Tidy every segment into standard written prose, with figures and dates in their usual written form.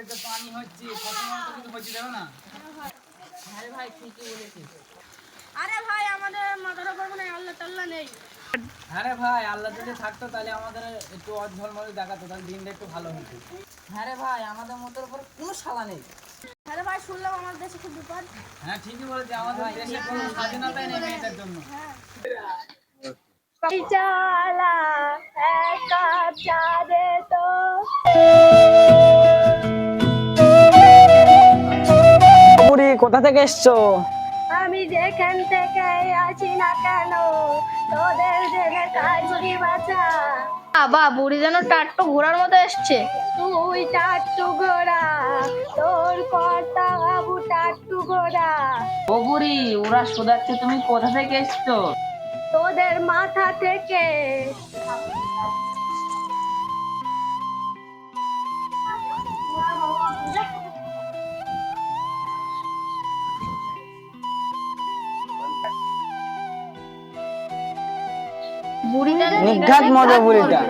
এই যে পানি হচ্ছে সবসময় তো কিছু হচ্ছে দেবে না। আরে ভাই ঠিকই বলেছিস। আরে ভাই আমাদের মাথার উপর কোনো আল্লাহ টাল্লাহ নেই। হ্যাঁ রে ভাই, আল্লাহ যদি থাকতো তাহলে আমাদের একটু ঝলমলে দেখাতো, তাহলে দিনটা একটু ভালো হতো। হ্যাঁ রে ভাই, আমাদের মতের উপর কোনো শালা নেই। আরে ভাই শুনলাম আমার দেশে খুব বিপদ। হ্যাঁ ঠিকই বলেছে, আমাদের দেশে কোনো স্বাধীনতাই নেই মেয়েদের জন্য। চালা একা চাঁদে তো বুড়ি কোথা থেকে এসছো? আমি যেখান থেকে আছি না কেন তোদের জেনে কাজ কি বাঁচা। বাবা বুড়ি যেন টাট্টু ঘোড়ার মতো এসছে। তুই টাট্টু ঘোড়া, তোর কর্তা বাবু টাট্টু ঘোড়া। ও বুড়ি, ওরা শোধাচ্ছে তুমি কোথা থেকে এসছো? তোদের মাথা থেকে। বুড়িটা নিঘাত মজা বুড়িটা।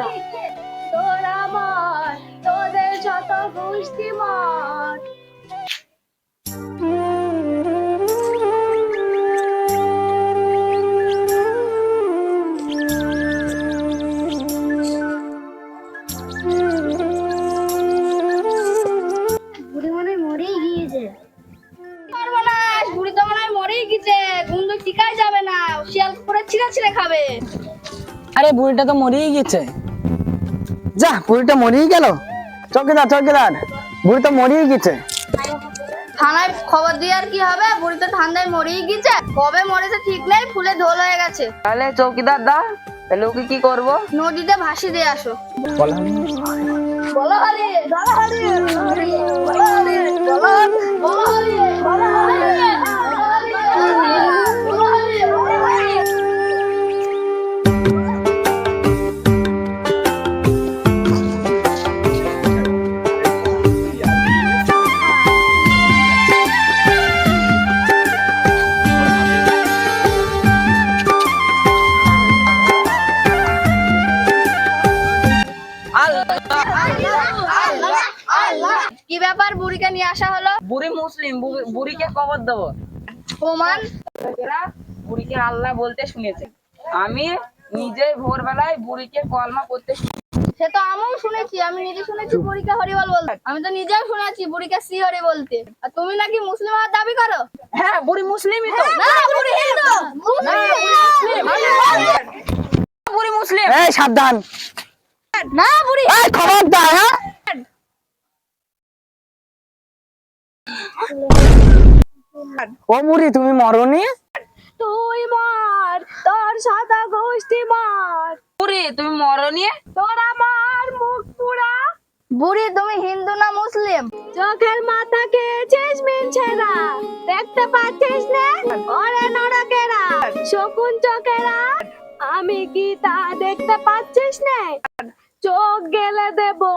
তোর আমার তোদের যত গোষ্ঠী মত। বুড়ি মনে মরেই গিয়েছে। সর্বনাশ, বুড়ি তো মনে হয় মরেই গেছে। গুন্ডু টিকাই যাবে না, শিয়াল করে ছিঁড়ে ছিঁড়ে খাবে। আরে বুড়িটা তো মরেই গেছে। যা, বুড়িটা মরেই গেল। চৌকিদার চৌকিদার, বুড়ি তো মরেই গেছে। থানায় খবর দিয়ে আর কি হবে, বুড়ি তো ঠান্ডায় মরেই গেছে। কবে মরেছে ঠিক নেই, ফুলে ঢোল হয়ে গেছে। তাহলে চৌকিদার দা, তাহলে ওকে কি করবো? নদীতে ভাসি দিয়ে আসো। বলো বলো হারি, বলো হারি, বলো হারি, বলো হারি, বলো হারি, বলো হারি, বলো হারি, বলো হারি, বলো হারি। কি ব্যাপার, বুড়িকে নিয়ে আসা হলো? বুড়ি মুসলিম, বুড়িকে কবর দেবো। প্রমাণ? লোকেরা বুড়িকে আল্লাহ বলতে শুনেছে। আমি নিজে ভোরবেলায় বুড়িকে কলমা করতে সে তো আমিও শুনেছি, আমি নিজে শুনেছি বুড়িকে হরিবল বলতে। আমি তো নিজেও শুনেছি বুড়িকে শ্রী হরি বলতে। আর তুমি নাকি মুসলিম হওয়ার দাবি করো? হ্যাঁ, বুড়ি মুসলিমই তো। না, বুড়ি হিন্দু। বুড়ি মুসলিম। এই সাবধান, না, বুড়ি এই খবরদার। হ্যাঁ ও বুড়ি, তুমি মরনি? তুই মর, তোর সাদা গোষ্ঠী মর, বুড়ি তুমি মরনি? তোর আমার মুখ পুরা। বুড়ি তুমি হিন্দু না মুসলিম? চোখের মাথা খেয়েছিস মিনছে না, দেখতে পাচ্ছিস না ওরে নরকেরা শকুন চোখেরা। আমি কি তা দেখতে পাচ্ছিস না? চোখ গেলে দেবো।